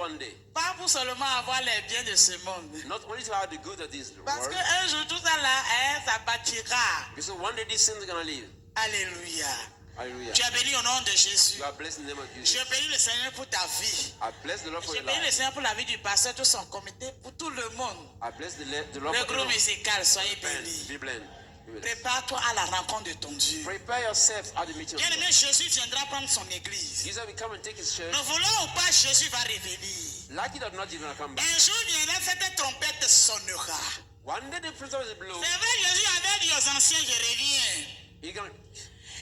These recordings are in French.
one day. Pas pour seulement avoir les biens de ce monde. Not only to have the good of this Parce world, qu'un jour, tout ça là, ça bâtira. because one day these sins are going to leave. Alléluia. Hallelujah. Tu es béni au nom de Jésus. You are blessed in the name of Je Jesus. bénis le Seigneur pour ta vie. I bless the Lord for Je your bénis le life. Seigneur pour la vie du pasteur, tout son comité, pour tout le monde. I bless the Lord Le for groupe your musical, soyez life. bénis. Be blessed. Be blessed. Prépare-toi à la rencontre de ton Dieu. Prepare yourselves at the meeting. Bien aimé, Jésus viendra prendre son église. Jesus will come and take his church. Nous voulons ou pas, Jésus va revenir. Like it or not, he's going to come back. Un jour viendra, cette trompette sonnera. One day the prince will blow. C'est vrai, Jésus avait dit aux anciens, je reviens. He gonna,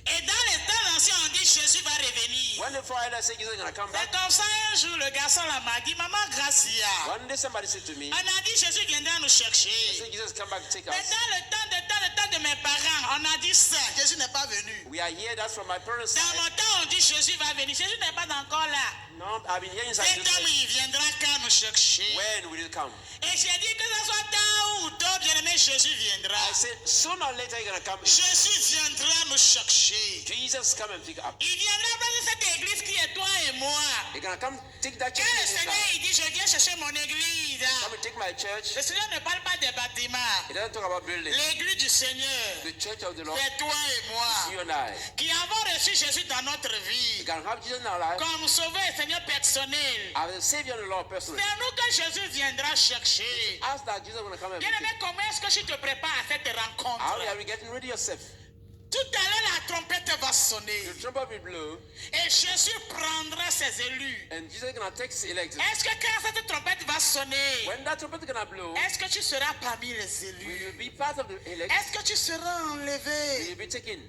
Et dans les temps anciens, on dit Jésus va revenir. when the father said Jesus is going to come C'est back, comme ça un jour, le garçon là m'a dit, Maman Gracia, one day somebody said to me, on a dit Jésus viendra nous say chercher. Jesus come back to take Mais us. dans le temps de mes parents, on a dit ça, Jésus n'est pas venu. We are here, that's from my parents' Dans side. mon temps, on dit Jésus va venir. Jésus n'est pas encore là. No, I've been hearing Cet inside homme, il viendra quand nous chercher. when will it come? Et j'ai dit que ce soit tard ou tôt, bien aimé, Jésus viendra. I said, sooner or later you're going to come. Jésus viendra nous chercher. Jesus come and pick up. Il viendra prendre cette église qui est toi et moi. You're going to come take that Quand church. le Seigneur il dit, je viens chercher mon église. Come and take my church. Le Seigneur ne parle pas des bâtiments. It doesn't talk about building. L'église du Seigneur, The church of the Lord, c'est toi et moi. you and I. Qui avons reçu Jésus dans notre You vie. can have Jesus in our life Comme sauveur et Seigneur personnel. as the Savior and the Lord personally. C'est nous que Jésus viendra chercher. Ask that Jesus will come and Bien pick aimé, comment est-ce que tu te prépares à cette rencontre? How are you getting ready yourself? Tout à l'heure, la trompette va sonner. The trumpet will blow, Et Jésus prendra ses élus. and Jesus is going to take his elect. Est-ce que quand cette trompette va sonner, When that trumpet is going to blow, est-ce que tu seras parmi les will élus? you be part of the elect? Est-ce que tu seras Will enlevé? you be taken?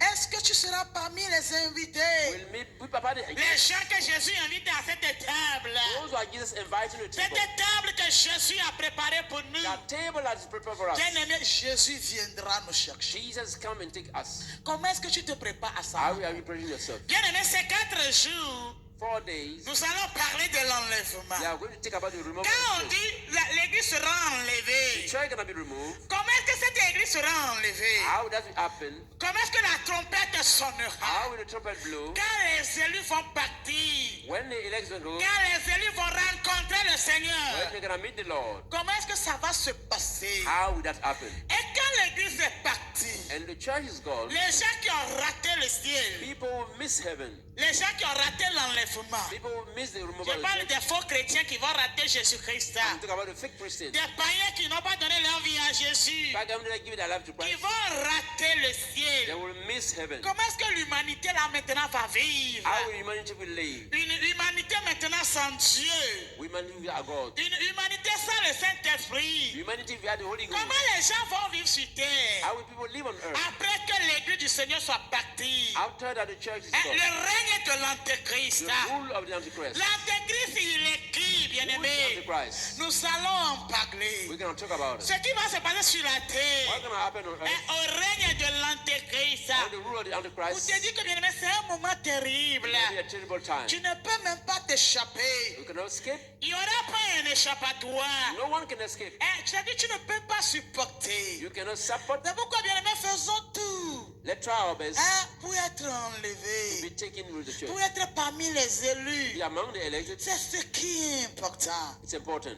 Est-ce que tu seras parmi les invités? Will me be part of the Les elect? gens que Jésus invite à cette table. Those who are Jesus inviting to the Cette table. table que Jésus a préparée pour nous. That table that is prepared for us. Bien aimé, Jésus viendra nous chercher. Jesus come and take us. Comment est-ce que tu te prépares à ça? How are you preparing yourself? Bien aimé, ces 4 jours, 4 days, nous allons parler de l'enlèvement. we are going to take about the removal Quand of on the church. dit l'église sera The enlevée, church is going to be removed. comment est-ce que cette église sera enlevée? How does it happen? Comment est-ce que la trompette sonnera? How will the trumpet blow? Quand les élus vont partir, When the elects will go, quand les élus vont rencontrer le when Seigneur, they're going to meet the Lord, comment est-ce que ça va se passer? how will that happen? Et quand l'église est partie, And the church is gone. les gens qui ont raté le ciel, People will miss heaven. les gens qui ont raté l'enlèvement, People will miss the removal je of the parle church. des faux chrétiens qui vont rater Jésus-Christ, I'm talking about the fake Christians. des païens qui n'ont pas donné leur vie à Jésus, Back when they give their life to qui Christ, vont rater le they ciel. will miss heaven. Comment est-ce que l'humanité là maintenant va vivre? How will humanity will live? Une humanité maintenant sans Dieu. Humanity without God. Une humanité sans le Saint-Esprit. Humanity without the Holy Ghost. Comment les gens vont vivre sur terre How will people live on earth après que l'église du Seigneur soit partie? after that the church is Le gone? règne de l'Antéchrist. The rule of the Antichrist. L'Antéchrist, il est qui, bien Who is aimé? the Antichrist? Nous allons en parler. We're going to talk about Ce it. qui va se passer sur la What's terre going to happen on earth? est au règne de l'Antéchrist. All the rule of the Vous Antichrist. te dites que, bien aimé, c'est un moment terrible. It will be a terrible time. Tu ne peux même pas t'échapper. You cannot escape. Il n'y aura pas un échappatoire. No one can escape. Tu as dit tu ne peux pas supporter. You cannot support. C'est pourquoi, bien aimé, faisons tout Let's try our best pour être to enlevé, be taken with the church. pour être parmi les élus. Be among the elected. C'est ce qui est important. It's important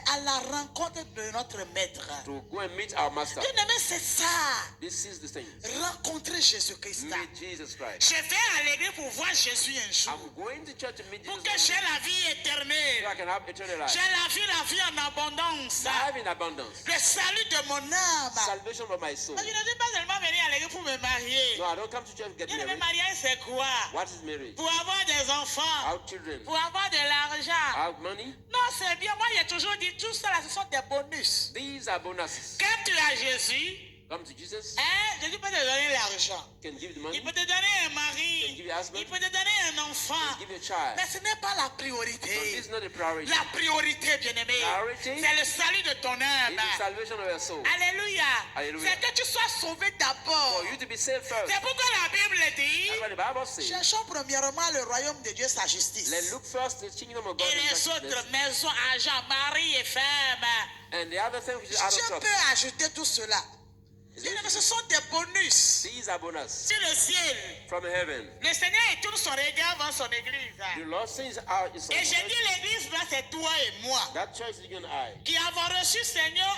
À la rencontre de notre maître. to go and meet our master. Bien aimé, c'est ça. This is the thing. Rencontrer Jésus-Christ. Meet Jesus Christ. Je vais à l'église pour voir Jésus un jour. I'm going to church to meet Pour Jesus que so j'ai la vie éternelle. I can have eternal life. J'ai la vie en abondance. Life in abundance. Le salut de mon âme. Salvation of my soul. Je ne suis pas seulement venu à l'église pour me marier. No, I don't come to church to get Bien aimé, married. mariage c'est quoi? What is marriage? Pour avoir des enfants. Our children. Pour avoir de l'argent. Our money. Non, c'est bien. Moi, j'ai toujours dit tout ça, là, ce sont des bonus. These are bonuses. Quand tu as Jésus, Come to Jesus. Jésus peut te donner l'argent. Can give the Il money. peut te donner un Can mari. give you a husband. Il peut te donner un enfant. Can give you a child. Mais ce n'est pas la So priorité. this is not the priority. La priorité, bien-aimé, Priority c'est le salut de ton âme. It's the salvation of your soul. Alléluia. Alléluia. C'est que tu sois sauvé d'abord. For you to be saved first. C'est pourquoi la Bible dit, That's what the Bible says. cherchons premièrement le royaume de Dieu, sa justice. Let's look first the kingdom of God Et and les righteousness. autres maisons, argent, mari et femme. And the other thing which is out of Dieu top. peut ajouter tout cela. Ce sont des bonus These are bonus sur le ciel. from heaven. Le Seigneur il tourne son regard vers son église. The Lord sends out his Et j'ai church. dit l'église là c'est toi et moi That church is you and I. qui avons reçu Seigneur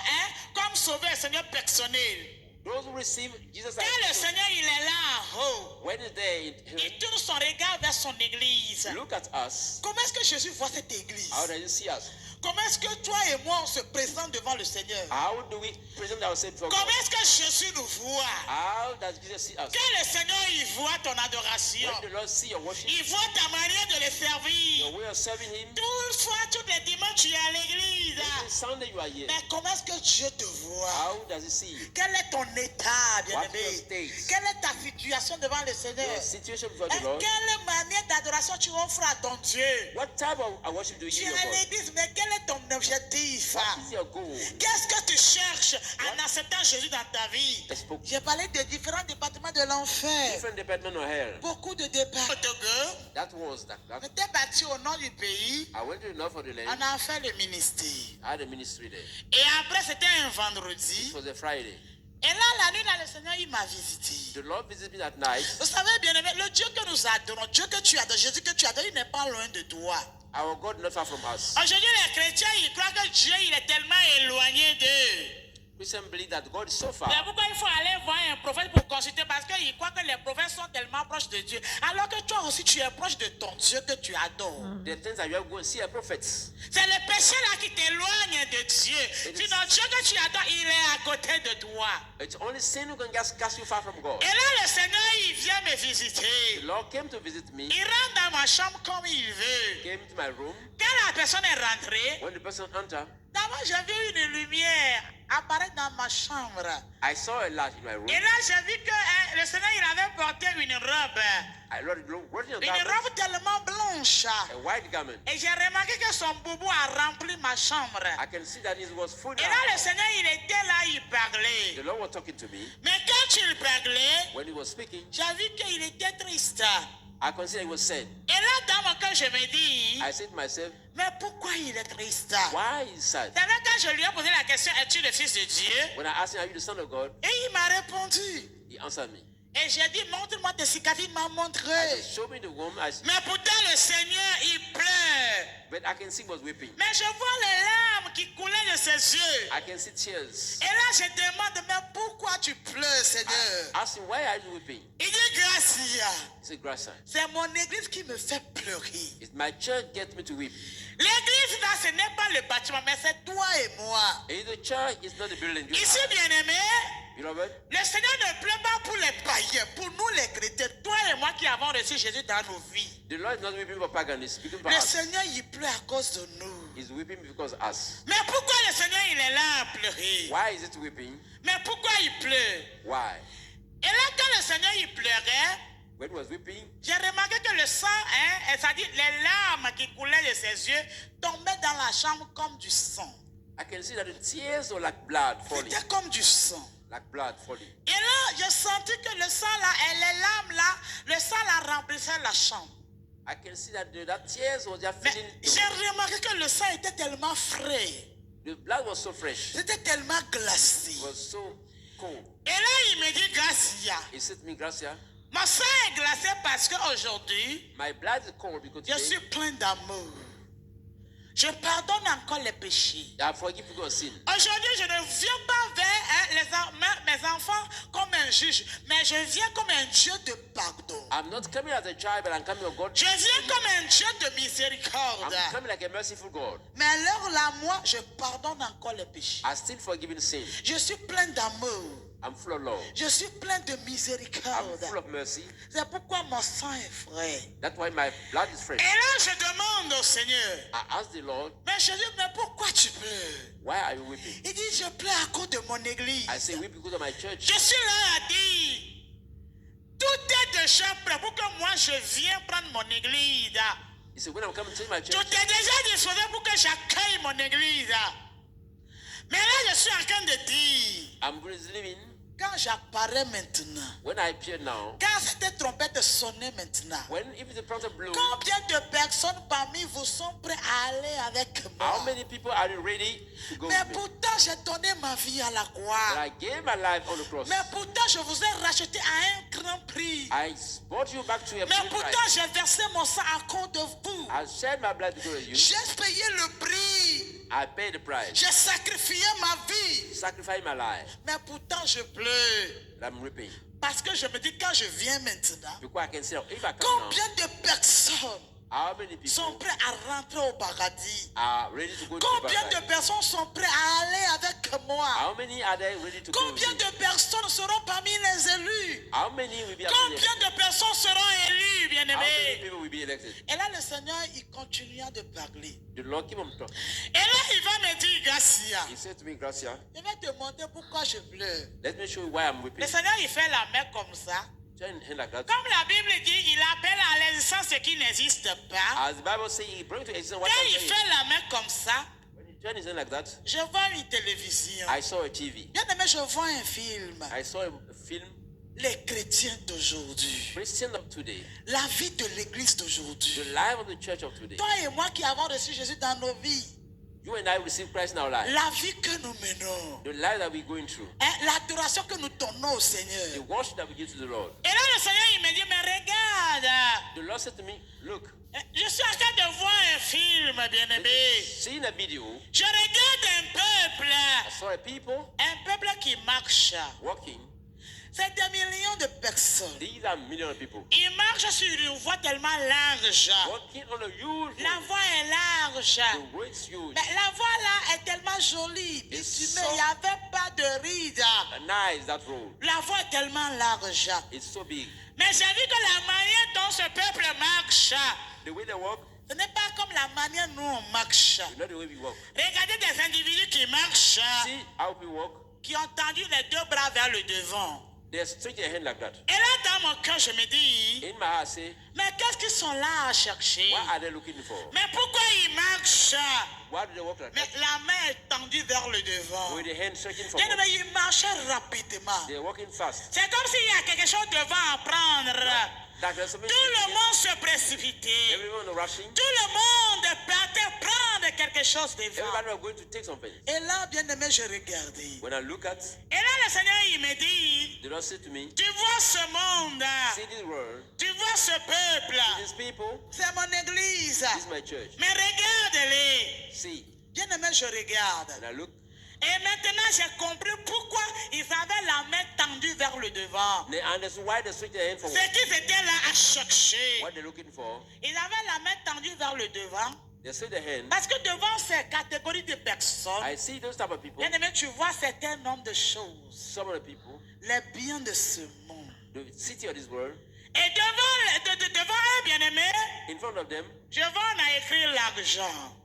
comme sauveur Seigneur personnel. Those who receive Jesus Quand le as Seigneur il est là en haut, when is there in heaven, il tourne son regard vers son église. look at us. Comment est-ce que Jésus voit cette église? How does he see us? Comment est-ce que toi et moi on se présente devant le Seigneur? How do we present ourselves before Comment God? est-ce que Jésus nous voit? How does Jesus see us? Quand le Seigneur il voit ton adoration, When the Lord see your worship, il voit ta manière de le your servir. way of serving Him, Toutefois, tous les dimanches, tu es à l'église. every Sunday you are here. Mais comment est-ce que Dieu te voit? How does He see you? Quel est ton état, What bien-aimé? your state? Quelle est ta situation devant le Seigneur? Your situation before Et the Lord. quelle manière d'adoration tu offres à ton Dieu? What type of worship do you Tu give es your à God? l'église, mais quel est ton objectif? What is your goal? Qu'est-ce que tu cherches en acceptant Jésus dans ta vie? I spoke J'ai parlé de différents départements de l'enfer. different department of hell. Beaucoup de départements. Au Togo, That was that. on était bâti au nord du pays. I went to the north of the On land. a fait le ministère. I had a ministry there. Et après, c'était un vendredi. It was a Friday. Et là, la nuit, là, le Seigneur, il m'a visité. The Lord visited me that night. Vous savez, bien aimé, le Dieu que nous adorons, Dieu que tu adores, Jésus que tu adores, il n'est pas loin de toi. Our God not far from us. Aujourd'hui, les chrétiens, ils croient que Dieu, il est tellement éloigné d'eux. Christians believe that God is so far. C'est pourquoi il faut aller voir un prophète pour consulter, parce qu'ils croient que les prophètes sont tellement proches de Dieu. Alors que toi aussi, tu es proche de ton Dieu que tu adores. The things that you have to go and see a prophet. C'est le péché là qui t'éloigne de Dieu. Sinon, Dieu que tu adores, il est à côté de toi. It's only sin who can cast you far from God. Et là, le Seigneur, il vient me The visiter. Lord came to visit me, Il rentre dans ma chambre comme il veut. came to my room. Quand la personne est rentrée, When the person entered, d'abord j'ai vu une lumière apparaître dans ma chambre. I saw a light in my room. Et là, j'ai vu que le Seigneur, il avait porté une robe. I looked at the Une garment, robe tellement blanche. a white garment. Et j'ai remarqué que son boubou a rempli ma chambre. I can see that it was full Et là, now. le Seigneur, il était là, il parlait. The Lord was talking to me. Mais quand il parlait, When he was speaking, j'ai vu qu'il était triste. I considered he was sad. Et là, dans mon cœur, je me dis, I said to myself, mais pourquoi il est triste? why is he sad? C'est vrai, quand je lui ai posé la question, es-tu le fils de Dieu? When I asked him, are you the son of God? Et il m'a répondu. He answered me. Et j'ai dit, montre-moi tes cicatrices. Il m'a I montré. said, show me the womb. Mais pourtant, le Seigneur, il pleure. But I can see he was weeping. Mais je vois les larmes qui coulaient de ses yeux. I can see tears. Et là, je demande, mais pourquoi tu pleures, Seigneur? Ask him, why are you weeping? Il dit, Gracia. He said, Grasa. C'est mon église qui me fait pleurer. It's my church get me to weep. L'église, là, ce n'est pas le bâtiment, mais c'est toi et moi. And the church is not the building. Ici, bien-aimé, Beloved, le Seigneur ne pleure pas pour les païens, pour nous les chrétiens, toi et moi qui avons reçu Jésus dans nos vies. the Lord is not weeping for pagans, he's speaking for Le us. Seigneur, il pleure à cause de nous. He's weeping because of us. Mais pourquoi le Seigneur, il est là à pleurer? Why is it weeping? Mais pourquoi il pleure? Why? Et là, quand le Seigneur, il pleurait, When he was weeping, j'ai remarqué que le sang, c'est-à-dire les larmes qui coulaient de ses yeux, tombaient dans la chambre comme du sang. I can see that the tears were like blood falling. C'était comme du sang. Like blood falling. Et là, j'ai senti que le sang là, et les larmes là, le sang là remplissait la chambre. I can see that that tears was just Mais filling. j'ai remarqué que le sang était tellement frais. The blood was so fresh. C'était tellement glacé. It was so cold. Et là, il me dit, Gracia, He said to me, Gracia, mon sang est glacé parce qu'aujourd'hui, my blood is cold because je suis today plein d'amour. Je pardonne encore les péchés. I forgive your sin. Aujourd'hui, je ne viens pas vers mes enfants comme un juge, mais je viens comme un Dieu de pardon. I'm not coming as a child, but I'm coming as God. Je viens comme un Dieu de miséricorde. I'm coming like a merciful God. Mais alors là, moi, je pardonne encore les péchés. I still forgiving sin. Je suis plein d'amour. I'm full of love. Je suis plein de I'm miséricorde. full of mercy. C'est pourquoi mon sang est frais. That's why my blood is Et fresh. là, je demande au Seigneur, I asked the Lord, mais je dis, mais pourquoi tu pleures? why are you weeping? Il dit, je pleure à cause de mon église. I say, weep because of my church. Je suis là à dire, tout est déjà prêt pour que moi je vienne prendre mon église. He said, when I'm coming to my Tout church, est déjà disposé pour que j'accueille mon église. Mais là, je suis en train de dire, I'm living. Quand j'apparais maintenant, When I appear now, quand cette trompette sonnait maintenant, when if the trumpet blows, combien de personnes parmi vous sont prêts à aller avec how moi? many people are you ready to go Mais with me? pourtant, j'ai donné ma vie à la But croix. I gave my life on the cross. Mais pourtant, je vous ai racheté à un grand prix. I brought you back to a Mais free pourtant, price. j'ai versé mon sang à cause de vous. I shed my blood to go to you. J'ai payé le prix. I paid the price. J'ai sacrifié ma vie. Sacrificed my life. Mais pourtant, je pleure. That I'm reaping. Parce que je me dis, quand je viens maintenant, Because I can say, if I come now, combien de personnes how many people sont prêts à rentrer au paradis? are ready to go to Combien de paradise? personnes sont prêts à aller avec moi? How many are there ready to go with Combien me? de personnes seront parmi les élus? How many will be Combien elected? de personnes seront élues, How many bien-aimés? people will be elected? Et là, le Seigneur, il continua de parler. The Lord keep on talking. Et là, il va me dire, Garcia, He said to me, Gracia, je vais te montrer pourquoi je pleure. let me show you why I'm weeping. Le Seigneur, il fait la main comme ça. Turn hand like that. Comme la Bible dit, il appelle à l'existence ce qui n'existe pas. As the Bible says, he brings to existence what Quand il doesn't fait exist. la main comme ça, When he turned his hand like that, je vois une télévision. I saw a TV. Bien aimé, je vois un film. I saw a film. Les chrétiens d'aujourd'hui. Christian of today. La vie de l'église The d'aujourd'hui. life of the church of today. Toi et moi qui avons reçu Jésus dans nos vies. You and I receive Christ in our life. La vie que nous menons. The life that we're going through. L'adoration que nous donnons au The Seigneur. worship that we give to the Lord. Et là, le Seigneur, il me dit, mais regarde. The Lord said to me, look, Je suis en train de voir un film, bien-aimé. seeing a video, Je regarde un peuple. I saw a people Un peuple qui marche. walking. C'est des millions de personnes. These are millions of people. Ils marchent sur une voie tellement large. Walking on a huge La road. voie est large. The road is huge. Mais la voie là est tellement jolie. It's Il n'y avait pas de rides. Nice, that road. La voie est tellement large. It's so big. Mais j'ai vu que la manière dont ce peuple marche, The way they walk ce n'est pas comme la manière dont on marche. is not the way we walk. Regardez des individus qui marchent, See how we walk? qui ont tendu les deux bras vers le devant. They stretch their hand like that. Et là, dans mon cœur, je me dis, In my heart, I say, mais qu'est-ce qu'ils sont là à chercher? what are they looking for? Mais pourquoi ils marchent? Why do they walk like Mais that? la main est tendue vers le devant. With the hand stretching Bien forward. aimé, ils marchaient rapidement. They're walking fast. C'est comme s'il y a quelque chose devant à prendre. Like there's something. Tout le monde se précipitait. Everyone rushing. Tout le monde partait prendre quelque chose devant. Everybody are going to take something. Et là, bien aimé, je regardais. When I look at, Et là, le Seigneur, il me dit, the Lord said to me, tu vois ce monde, see this world, tu vois ce peuple, these people, c'est mon église. this is my church. Mais regarde-les. See. Bien aimé, je regarde. And I look, Et maintenant, j'ai compris pourquoi ils avaient la main tendue vers le devant. they understand why they stretch their hand Ce forward. qu'ils étaient là à chercher. What they're looking for. Ils avaient la main tendue vers le devant. They stretch their hand. Parce que devant ces catégories de personnes, I see those type of people. bien aimé, tu vois certain nombre de choses. Some of the people, Les biens de ce monde. the city of this world, Et devant eux, bien aimé, in front of them, je vois on a écrit l'argent.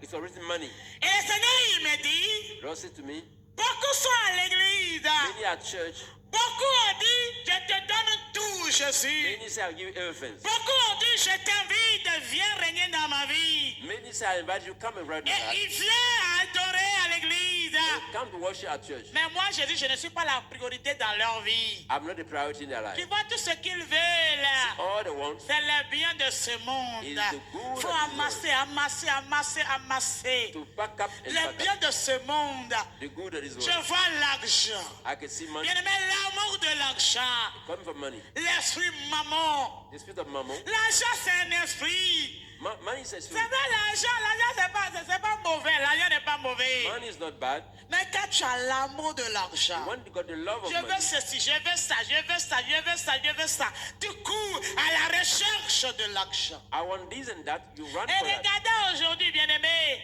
it's written money. Et le Seigneur, il me dit, The Lord said to me, beaucoup sont à l'église. many at church, Beaucoup ont dit, je te donne tout, Jésus. many say I'll give you everything. Beaucoup ont dit, je t'invite, viens régner dans ma vie. Many say I invite you, come and write my Et heart. il vient adorer à l'église. Come to worship at church. Mais moi, je dis, je ne suis pas la priorité dans leur vie. I'm not the priority in their Tu life. vois tout ce qu'ils veulent. All they want C'est le bien de ce monde. is the good Il faut of this amasser, amasser, amasser, amasser. to pack up and Le pack bien up. de ce monde. The good of this Je world. vois l'argent. I can see money Bien aimé, l'amour de l'argent. coming from money. L'esprit maman. The spirit of mammon. L'argent, c'est un esprit. Money is a C'est spirit. vrai, l'argent, c'est pas mauvais. L'argent n'est pas mauvais. Money is not bad. Mais quand tu as l'amour de l'argent, When you got the love of je veux money, ceci, je veux ça, je veux ça, je veux ça, je veux ça. Tu cours à la recherche de l'argent. I want this and that. You run Et for that. regardez aujourd'hui, bien-aimés,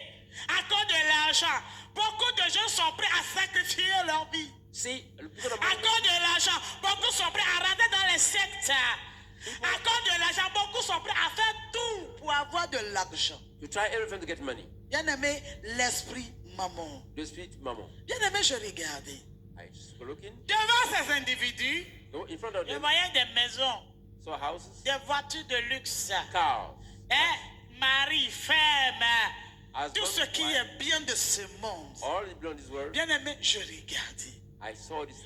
à cause de l'argent, beaucoup de gens sont prêts à sacrifier leur vie. See, because of À money, cause de l'argent, beaucoup sont prêts à rentrer dans les sectes. À cause de l'argent, beaucoup sont prêts à faire tout pour avoir de l'argent. you try everything to get money. Bien-aimé, l'esprit maman. The spirit mammon. Bien-aimé, je regardais. I just go looking. Devant ces individus, Go in front of je them. voyais des maisons, Saw houses, des voitures de luxe, cars, mari, femme, tout ce husbands, qui wives. est bien de ce monde. All is beyond this world. Bien-aimé, je regardais. I saw this.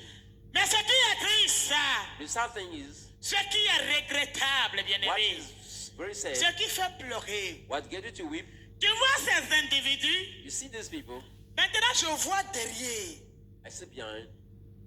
Mais ce qui est triste, The sad thing is, ce qui est regrettable, what bien-aimé, is very sad, ce qui fait pleurer, what get you to weep, tu vois ces individus, you see these people, maintenant je vois derrière, I sit behind,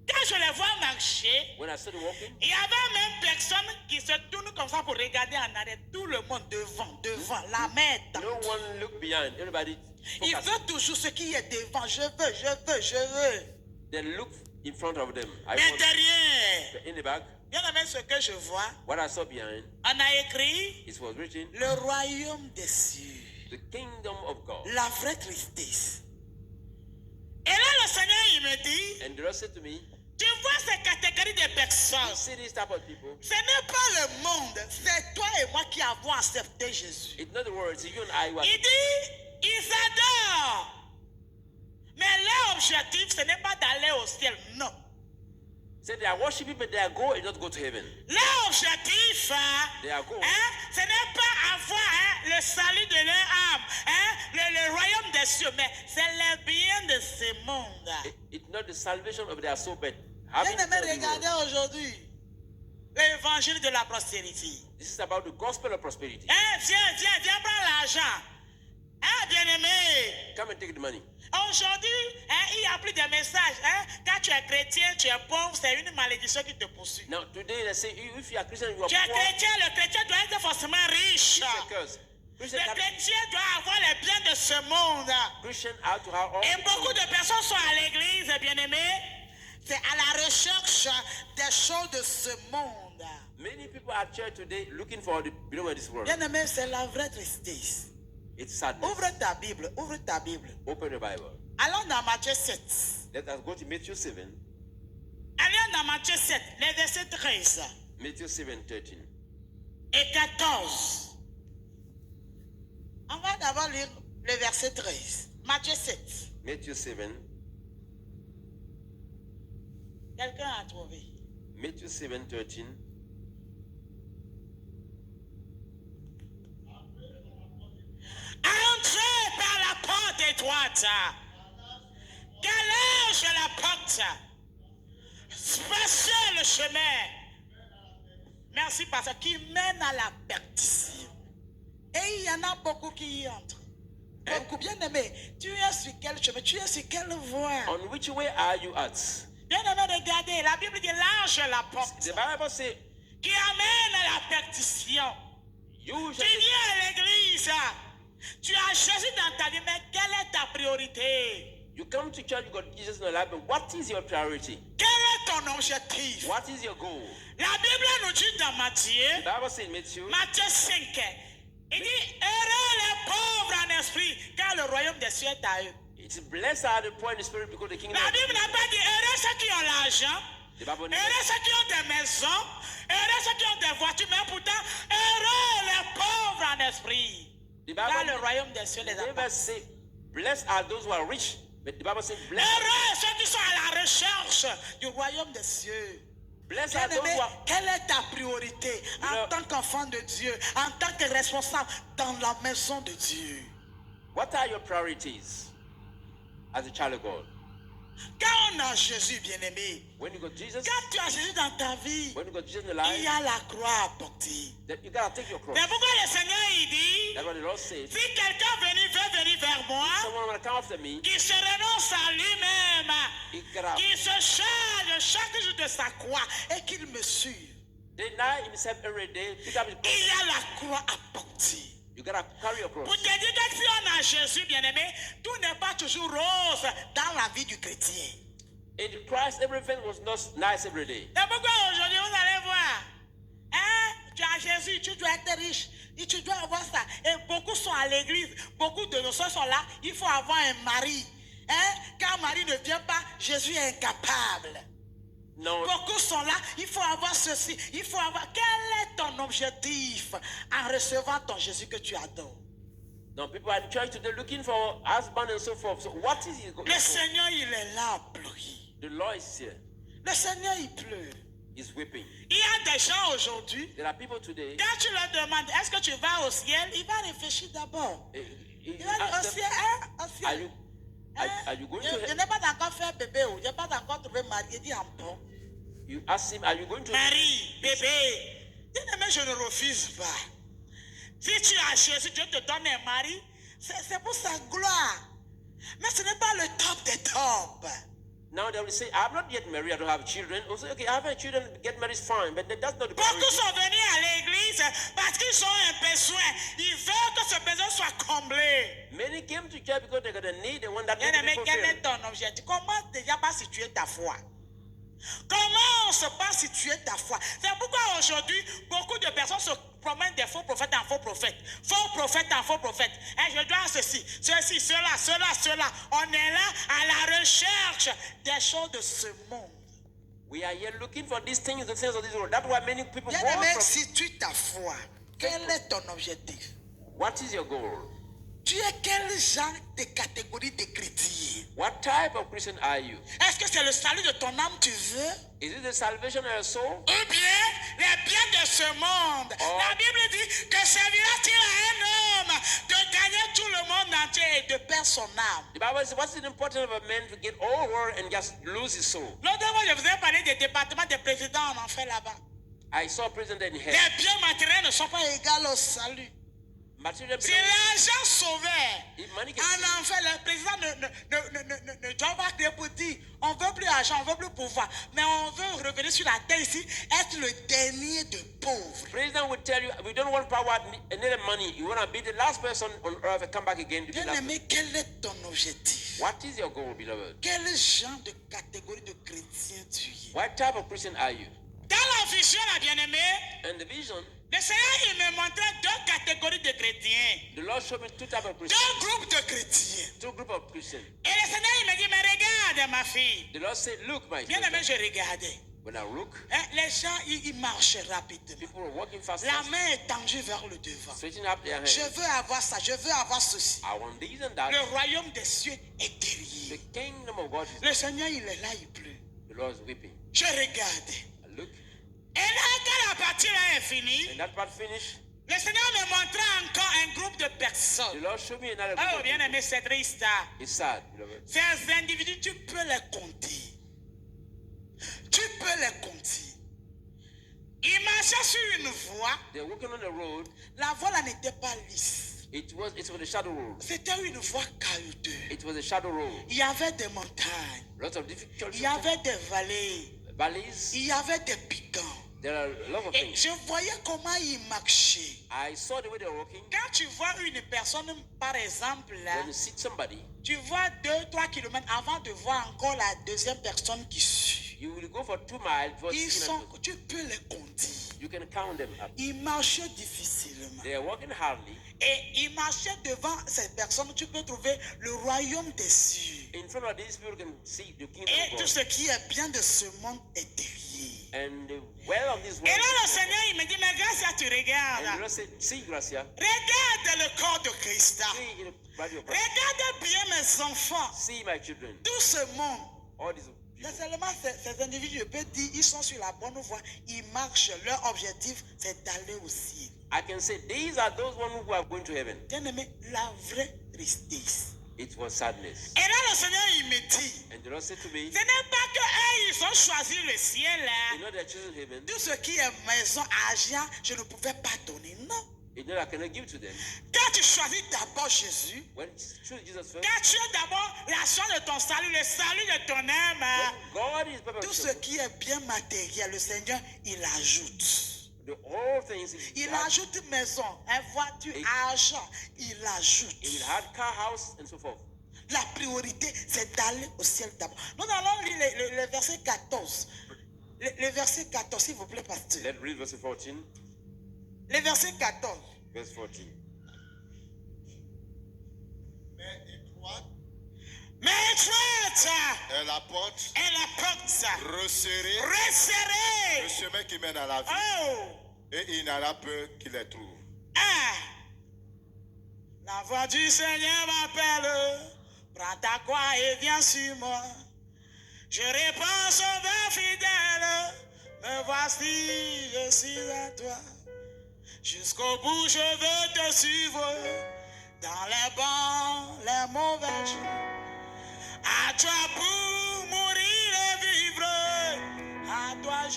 quand je les vois marcher, when I started walking, il y avait même personne qui se tourne comme ça pour regarder en arrière. Tout le monde devant, la main no tendue. one look behind, everybody Il focus. veut toujours ce qui est devant. Je veux. They look in front of them. I Mais want derrière, in the back, bien aimé, ce que je vois, what I saw behind, on a écrit it was written, le royaume des cieux, the kingdom of God. la vraie tristesse. Et là, le Seigneur, il me dit, And the Lord said to me, tu vois ces catégories de you personnes, see this type of people, ce n'est pas le monde, c'est toi et moi qui avons accepté Jésus. it's not the world, it's you and I who are. Il dit, ils adorent. Mais leur objectif, ce n'est pas d'aller au ciel, non. Say they are worshiping, but their goal is not to go to heaven. Leur objectif, Their goal ce n'est pas avoir le salut de leur âme, le royaume des cieux, mais c'est le bien de ce monde. It's not the salvation of their soul, but having Bien aimé, eternal reward. regardez aujourd'hui l'évangile de la prospérité. This is about the gospel of prosperity. Viens prendre l'argent. Bien aimé. Come and take the money. Aujourd'hui, il y a plus de messages. Quand tu es chrétien, tu es pauvre, c'est une malédiction qui te poursuit. Now today they say if you are Christian, you are Tu es poor. chrétien, le chrétien doit être forcément riche. It's a curse. Christian, Le chrétien doit avoir les biens de ce monde. Christian have to have all. Et beaucoup de personnes sont à l'église, bien-aimés. C'est à la recherche des choses de ce monde. Many people at church today looking for the belong of this world. Bien-aimé, c'est la vraie tristesse. It's sadness. Ouvre ta Bible, ouvre ta Bible. Open the Bible. Allons dans Matthieu 7. Let us go to Matthew 7. Allons dans Matthieu 7, les versets 13 Matthew 7:13. et 14. On va d'abord lire le verset 13. Matthieu 7. Matthew 7. Quelqu'un a trouvé. Matthew 7:13. Entrez par la porte étroite. Quelle est la porte? Spacieux le chemin. Merci, pasteur, qui mène à la perdition. Et il y en a beaucoup qui y entrent. Beaucoup, bien aimé. Tu es sur quel chemin? Tu es sur quelle voie? On which way are you at? Bien aimé, regardez. La Bible dit large est la porte The Bible says qui amène à la perdition. you Tu shall. viens à l'église. Tu as Jésus dans ta vie, mais quelle est ta priorité? You come to church, you got Jesus in your life, but what is your priority? Quel est ton objectif? What is your goal? La Bible nous dit dans Matthieu, The Bible says in Matthew, Matthieu 5, il dit, heureux les pauvres en esprit, car le royaume des cieux est à eux. it's blessed are the poor in the spirit because the kingdom La of Bible n'a pas dit, heureux ceux qui ont l'argent, the Bible heureux ceux qui ont des maisons, heureux ceux qui ont des voitures, mais pourtant, heureux les pauvres en esprit, The car le Bible royaume des cieux les never appartient. say blessed are those who are rich, but the Bible says blessed. Heureux ceux qui sont à la recherche du royaume des cieux. Blessed are those Bien-aimé, who are. quelle est ta priorité en Le- tant qu'enfant de Dieu, en tant que responsable dans la maison de Dieu? What are your priorities as a child of God? Quand on a Jésus, bien-aimé, When you got Jesus, quand tu as Jésus dans ta vie, when you got Jesus in your il y life, a la croix à porter. then you gotta take your cross. Mais pourquoi le Seigneur il dit, That's what the Lord said. si quelqu'un veut venir vers moi, Someone wanna come after me, qui se renonce à lui-même, he gotta qui se charge chaque jour de sa croix et qu'il me suive, deny himself every day, pick up his cross. il y a la croix à porter. You gotta carry your cross. Pour te dire que si on a Jésus, bien-aimé, tout n'est pas toujours rose dans la vie du chrétien. In Christ, everything was not nice every day. C'est pourquoi aujourd'hui, vous allez voir, tu as Jésus, tu dois être riche, et tu dois avoir ça. Et beaucoup sont à l'église, beaucoup de nos soeurs sont là, il faut avoir un mari. Quand un mari ne vient pas, Jésus est incapable. No, Beaucoup sont là, il faut avoir ceci, il faut avoir... Quel est ton objectif en recevant ton Jésus que tu adores? no, people are in church today looking for husband and so forth. So what is he? Le Seigneur, il est là à pleurer. The Lord is here. Le Seigneur, il pleure. He's weeping. Il y a des gens aujourd'hui, There are people today. quand tu leur demandes, est-ce que tu vas au ciel? Il va réfléchir d'abord. You Il va dire, au ask ciel, them, au are ciel. you, are you going to Je heaven? n'ai pas encore fait bébé, je n'ai pas encore trouvé mari. Il dit, ah bon? You ask him, are you going to... Marie, bébé, bien-aimé, je ne refuse pas. Si tu as Jésus, Dieu te donne un mari, c'est pour sa gloire. Mais ce n'est pas le top des tops. Now they will say, I'm not yet married, I don't have children. We'll say, okay, I have children, get married is fine, but that's not the Beaucoup priority. sont venus à l'église parce qu'ils ont un besoin. Ils veulent que ce besoin soit comblé. Many came to church because they got a need, they want that need to Bien-aimé, be quel est fulfilled. ton objectif? Comment déjà pas situer ta foi? Comment on se pas situer ta foi? C'est pourquoi aujourd'hui, beaucoup de personnes se promènent des faux prophètes en faux prophètes. Faux prophètes en faux prophètes. Et je dois ceci, ceci, cela. On est là à la recherche des choses de ce monde. We are here looking for these things, the things of this world. That's why many people Bien-aimé, want from... situe ta foi. Quel est ton objectif? What is your goal? Tu es quel genre de catégorie de chrétien? What type of Christian are you? Est-ce que c'est le salut de ton âme tu veux? Is it the salvation of your soul? Ou bien les biens de ce monde? Oh. La Bible dit que servira-t-il à un homme de gagner tout le monde entier et de perdre son âme? The Bible says, what's it important of a man to get all world and just lose his soul? L'autre fois, je vous ai parlé des départements des présidents en enfer là-bas. I saw a president in hell. Les biens matériels ne sont pas égaux au salut. Material C'est belongs- l'argent sauveur. If money can En enfer, le président ne doit pas créer pour dire on veut plus d'argent, on veut plus pouvoir. Mais on veut revenir sur la terre ici, être le dernier de pauvres. President would tell you, we don't want power and neither money. You want to be the last person on earth and come back again to be Bien last. aimé, quel est ton objectif? What is your goal, beloved? Quel genre de catégorie de chrétien tu es? What type of Christian are you? Dans la vision, la bien-aimée, And the vision, le Seigneur il me montrait deux catégories de chrétiens. the Lord showed me two types of Christians, Deux groupes de chrétiens. two groups of Christians. Et le Seigneur il me dit, mais regarde ma fille. The Lord said, look, my Bien-aimé, sister. je regardais. When I look, Hein, les gens, ils marchent rapidement. people are walking fast, La fast, main est tendue vers le devant. stretching up their Je hands. veux avoir ça, je veux avoir ceci. I want this and that. Le royaume des cieux est The derrière. kingdom of God is Le Seigneur, il est là, il pleut. the Lord is weeping. Je regardais. I look, Et là, quand la partie là est finie, and that part finished. le Seigneur me montrait encore un groupe de The personnes. Lord showed me another group Oh, of bien people. aimé, c'est triste. It's sad, beloved. Ces individus, tu peux les compter. Tu peux les compter. Ils marchaient sur une voie. They're walking on the road. La voie là n'était pas lisse. It was a shadow road. C'était une voie caillouteuse. It was a shadow road. Il y avait des montagnes. Lots of difficulties. Il y avait des vallées. Valleys. Il y avait des piquants. There are a lot of Et things. je voyais comment ils marchaient. I saw the way they were walking. Quand tu vois une personne, par exemple, là, When you see somebody, tu vois 2-3 kilomètres avant de voir encore la deuxième personne qui suit. you will go for 2 miles before Ils seeing sont, them. tu peux les compter. You can count them up. Ils marchaient difficilement. They are walking hardly. Et ils marchaient devant ces personnes. Tu peux trouver le royaume des cieux. In front of these people, you can see the kingdom Et of tout God. ce qui est bien de ce monde est derrière. And the well of this world. Et là, le is Seigneur, il me dit, mais Gracia, tu and the regardes. Lord said, see, Gracia. Regarde le corps de Christ. See in the body of Christ. Regarde bien mes enfants. See my children. Tout ce monde. All these C'est people. seulement ces individus, je peux dire, ils sont sur la bonne voie. Ils marchent. Leur objectif, c'est d'aller au ciel. I can say these are those ones who are going to heaven. Bien aimé, la vraie tristesse. It was sadness. Et là, le Seigneur, il me dit, And the Lord said to me, ce n'est pas que eux, ils ont choisi le ciel. you Hein. know they're choosing heaven. Tout ce qui est maison, argent, je ne pouvais pas donner. Non. You know I cannot give to them. Quand tu choisis d'abord Jésus, When you choose Jesus first, quand tu as d'abord la chance de ton salut, le salut de ton âme, hein, God is tout perfect. ce qui est bien matériel, le Seigneur, il ajoute. The all things Il he had, ajoute maison, voiture, Et- argent, il ajoute. he had car, house, and so forth. La priorité, c'est d'aller au ciel d'abord. Nous allons lire le verset 14. Le verset 14, s'il vous plaît, pasteur. Let's read verse 14. Le verset 14. Verse 14. Mais étroite Mais étroite est la porte, est la porte, resserrée, le resserrée. chemin qui mène à la vie, Oh! et il n'y en a peu qui les trouvent. Ah! La voix du Seigneur m'appelle. Prends ta croix et viens sur moi. Je réponds, sauveur fidèle. Me voici, je suis à toi. Jusqu'au bout, je veux te suivre. Dans les bons, les mauvais jours. À toi pour mourir et vivre. À toi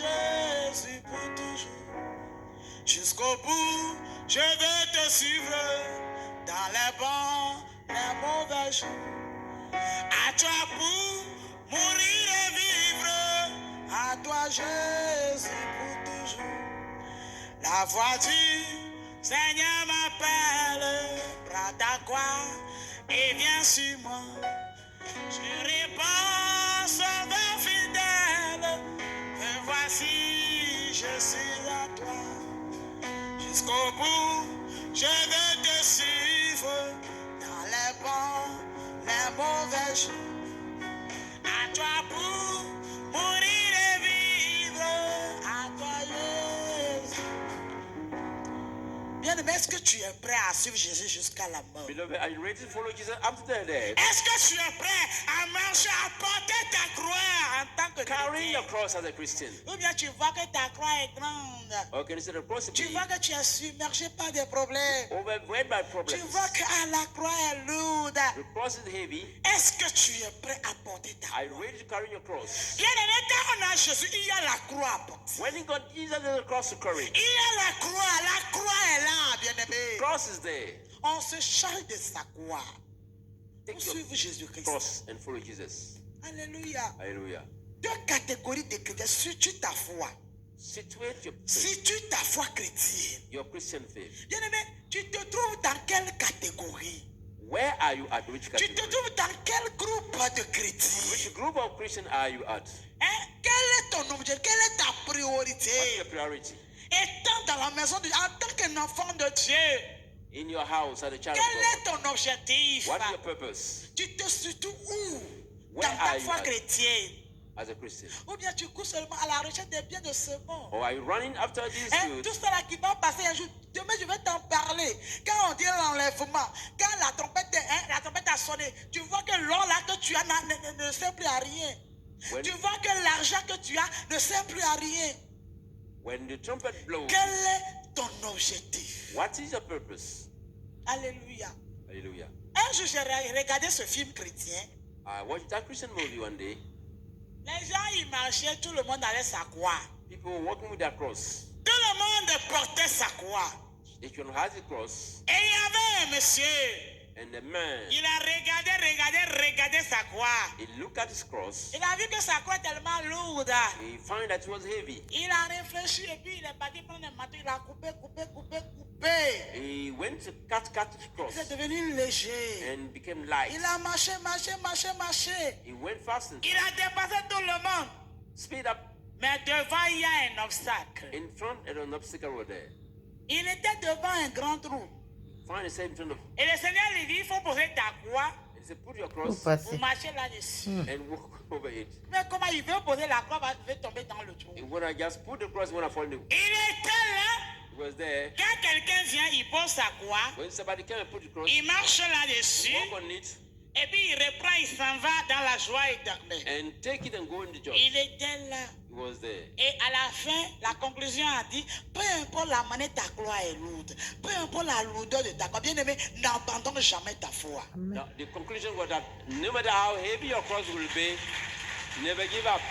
Jusqu'au bout, je vais te suivre dans les bons, les mauvais jours. À toi pour mourir et vivre, à toi Jésus pour toujours. La voix du Seigneur m'appelle, prends ta croix et viens sur moi. Je réponds, sauveur fidèle, me voici, je suis à toi. Jusqu'au bout, je vais te suivre dans les bons, les mauvais jours. À toi pour mourir et vivre, à toi Jésus. Bien-aimé, est-ce que tu es prêt à suivre Jésus jusqu'à la mort? Beloved, are you ready to follow Jesus after the death? Est-ce que tu es prêt à marcher, à porter ta croix en tant que Carrying your chrétien? cross as a Christian. Ou bien tu vois que ta croix est grande. Okay, instead of cross, Tu vois que tu es submergé par des problèmes. overwhelmed by Tu problems. vois que la croix est lourde. The cross is heavy. Est-ce que tu es prêt à porter ta Are you croix? ready to carry your cross? Bien-aimé, quand on a Jésus, il y a la croix à porter. When you got Jesus as a cross to carry, Il y a la croix est là, bien-aimé. cross is there. On se charge de sa croix pour Take your suivre Jésus-Christ. cross and follow Jesus. Alléluia. Hallelujah. Deux catégories de chrétiens. Si tu ta foi, Situate your faith, si tu ta foi chrétienne, your Christian faith. bien-aimé, tu te trouves dans quelle catégorie? Where are you at? Which Tu te category? trouves dans quel groupe de chrétiens? Which group of Christian are you at? Hein? Quel est ton objet? Quelle est ta What's priorité? your priority? Étant dans la maison de Dieu, en tant qu'un enfant de Dieu, In your house, as a child quel of est God? ton objectif? What is your purpose Tu te situes où? Where Dans ta are you foi at? chrétienne. as a Christian? Ou bien tu cours seulement à la recherche des biens de ce monde. Or are you running after these Hein, goods? tout cela qui va passer un jour. Demain, je vais t'en parler. Quand on dit l'enlèvement, quand la trompette a sonné, tu vois que l'or là que tu as ne sert plus à rien. When, Tu vois que l'argent que tu as ne sert plus à rien. when the trumpet blows, Quel est ton objectif? what is your purpose? Alléluia. Hallelujah. Un jour, j'ai regardé ce film chrétien. I watched that Christian movie one day. Les gens, ils marchaient, tout le monde avait sa croix. People were walking with their cross. Tout le monde portait sa croix. Each one has a cross. Et il y avait un monsieur. And the man, Il a regardé sa croix. he looked at his cross. Il a vu que sa croix est tellement lourde. He found that it was heavy. Il a réfléchi et puis il est parti prendre un marteau. Il a coupé. He went to cut his cross Il est devenu léger. and became light. Il a marché. He went fast and Il a dépassé tout le monde. speed up. Mais devant, il y a un obstacle. In front, and an obstacle was there. Il était devant un grand trou. Find yourself in front of. Et le Seigneur lui dit, il faut poser ta croix He said, put your Pour cross passer. pour marcher là-dessus. and walk over it. Mais comment il veut poser la croix, il veut tomber dans le trou. And when I just put the cross, when I fall in the, Il était là. it was there. Quand quelqu'un vient, il pose sa croix. When somebody came and put the cross, Il marche là-dessus. walk on it Et puis il reprend, il s'en va dans la joie éternelle. and take it and go in the joy. Il était là. He was there. Et à la fin, la conclusion a dit, peu importe la manière ta croix est lourde, peu importe la lourdeur de ta croix, bien aimé, n'abandonne jamais ta foi. Now, the conclusion was that no matter how heavy your cross will be, never give up.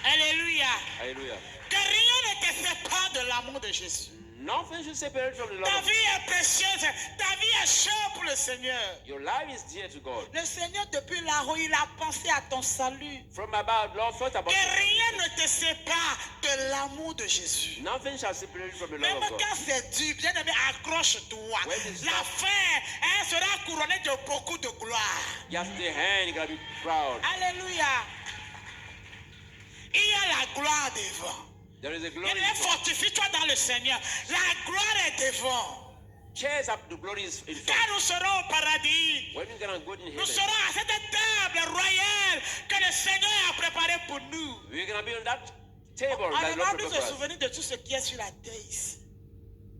Alléluia. Hallelujah. Que rien ne te sépare de l'amour de Jésus. Nothing should separate from the love Ta of God. vie est précieuse, ta vie est chère pour le Seigneur. Your life is dear to God. Le Seigneur, depuis là-haut, il a pensé à ton salut. From above, Lord thought about Que you. rien ne te sépare de l'amour de Jésus. Nothing shall separate you from the Même love of God. quand c'est dur, bien aimé, accroche-toi. When it's La tough. fin sera couronnée de beaucoup de gloire. Just the hand, you gotta be proud. Alléluia. Il y a la gloire devant. There is a glory. Bien-aimé, fortifie-toi dans le Seigneur. La gloire est devant. Chase up the glory is in Quand front. nous serons au paradis, When you're gonna go in nous heaven, serons à cette table royale que le Seigneur a préparée pour nous. we're gonna be on that table On that ne Lord va plus se prepared for us. souvenir de tout ce qui est sur la terre ici.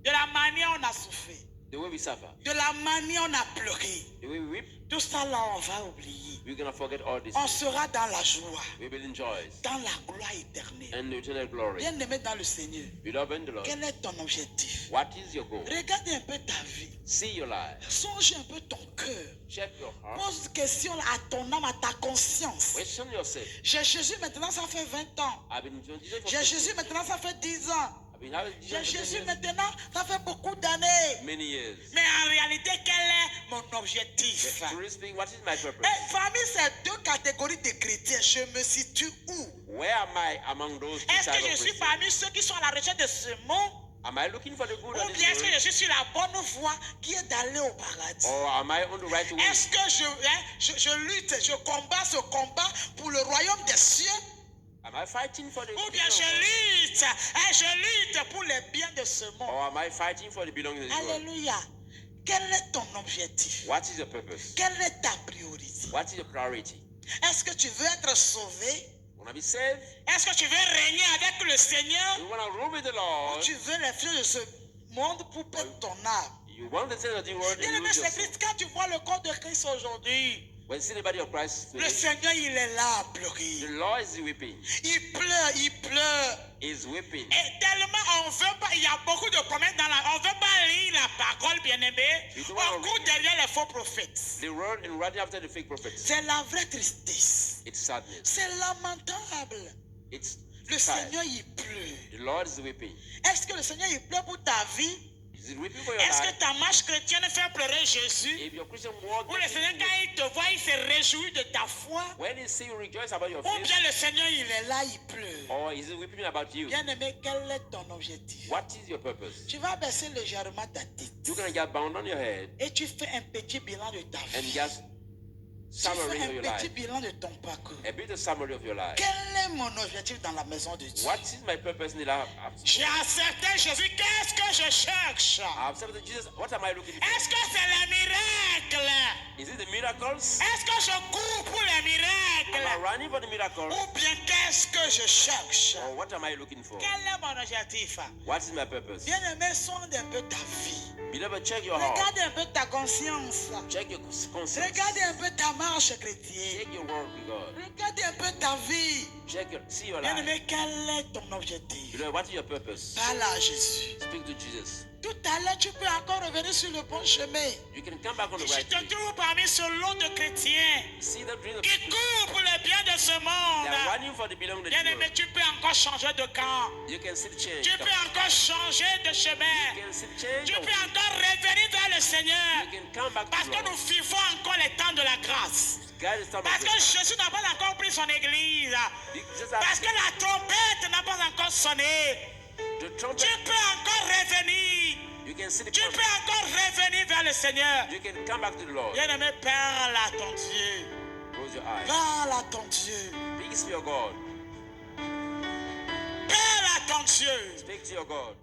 De la manière on a souffert. The way we suffer, De la manière on a pleuré. the way we weep, Tout ça là, on va oublier. we're gonna forget all this. On sera dans la joie, We will enjoy it. dans la gloire éternelle. And the eternal glory. Bien aimé dans le Seigneur, Beloved in the Lord, quel est ton objectif? what is your goal? Regarde un peu ta vie. See your life. Songe un peu ton cœur. Check your heart. Pose question à ton âme, à ta conscience. Question yourself. J'ai Jésus maintenant, ça fait 20 ans. I've been doing this for J'ai Jésus maintenant, ça fait 10 ans. I've We have J'ai Jesus Jésus years, maintenant, ça fait beaucoup d'années. many years. Mais en réalité, quel est mon objectif? Truly speaking, what is my purpose? Et parmi ces deux catégories de chrétiens, je me situe où? Where am I among those two Est-ce types que je of suis Christians? parmi ceux qui sont à la recherche de ce monde? Am I looking for the good Ou of this bien est-ce que je world? suis sur la bonne voie qui est d'aller au paradis? Or am I on the right way? Est-ce que je lutte, je combats ce combat pour le royaume des cieux? Am I fighting for the Ou bien kingdom of God? je lutte pour les biens de ce monde? Or am I fighting for the belongings of this world? Alléluia. Quel est ton objectif? What is your purpose? Quelle est ta priorité? What is your priority? Est-ce que tu veux être sauvé? Want to be saved? Est-ce que tu veux régner avec le Seigneur? You want to rule with the Ou Lord? tu veux les fleurs de ce monde pour perdre ton âme? You want the things of the world and Bien-aimé, lose your c'est soul. triste quand tu vois le corps de Christ aujourd'hui. When you see the body of Christ, Le today, Seigneur, il est là à the pleurer. Lord is weeping. Il pleure, il pleure. Is weeping. Et tellement on veut pas, il y a beaucoup de promesses dans la, on veut pas lire la parole, bien-aimé. You don't wanna On court read. derrière les faux prophètes. The world and running after the fake prophets. C'est la vraie tristesse. It's sadness. C'est lamentable. It's Le sad. Seigneur, il pleure. The Lord is weeping. Est-ce que le Seigneur, il pleure pour ta vie? Is it weeping for your Est-ce que life? ta marche chrétienne fait pleurer Jésus? If your Christian walk, Ou le Seigneur, quand il te voit, il se réjouit de ta foi? when he see you rejoice about your Ou faith, bien le Seigneur, il est là, il pleure? or is he weeping about you? Bien-aimé, quel est ton objectif? What is your purpose? Tu vas baisser légèrement ta tête You're gonna get bound on your head et tu fais un petit bilan de ta and vie. just Tu summary fais of your un petit life. bilan de ton parcours. A bit of summary of your life. Quel est mon objectif dans la maison de Dieu? What is my purpose in the life? J'ai accepté Jésus. Qu'est-ce que je cherche? I've accepted Jesus. What am I looking for? Est-ce que c'est les miracles? Is it the miracles? Est-ce que je cours pour les Am I miracles? running for the miracles? Ou bien qu'est-ce que je cherche? Or what am I looking for? Quel est mon objectif? What is my purpose? Bien-aimé, sonde un peu ta vie. Beloved, check your heart. Regarde un peu ta conscience. Check your conscience. Regarde un peu ta marche chrétienne. Check your work with God. Regarde un peu ta vie. See your life. Bien-aimé, quel est ton objectif? Beloved, what is your purpose? Parle à Jésus. Speak to Jesus. Tout à l'heure, tu peux encore revenir sur le bon chemin. You can come back on the Je right te way. trouve parmi ce lot de chrétiens See the dream of qui people. courent pour le bien de ce They are monde. running for the belonging of the Bien-aimé, world. tu peux encore changer de camp. You can see the change. Tu peux encore changer de You chemin. can see the change. Tu of peux it. encore revenir vers le Seigneur. You can come back Parce to que the nous Lord. vivons encore les temps de la grâce. God is talking Parce que about Jésus n'a pas encore pris son église. Jesus. Parce que la trompette n'a pas encore sonné. The Tu trumpet. peux encore revenir. You can see the Tu peux trumpet. encore revenir vers le Seigneur. You can come back to the Lord. Bien-aimé, parle à ton Dieu. Close your eyes. Parle à ton Dieu. Speak to your God. Parle à ton Dieu. Speak to your God.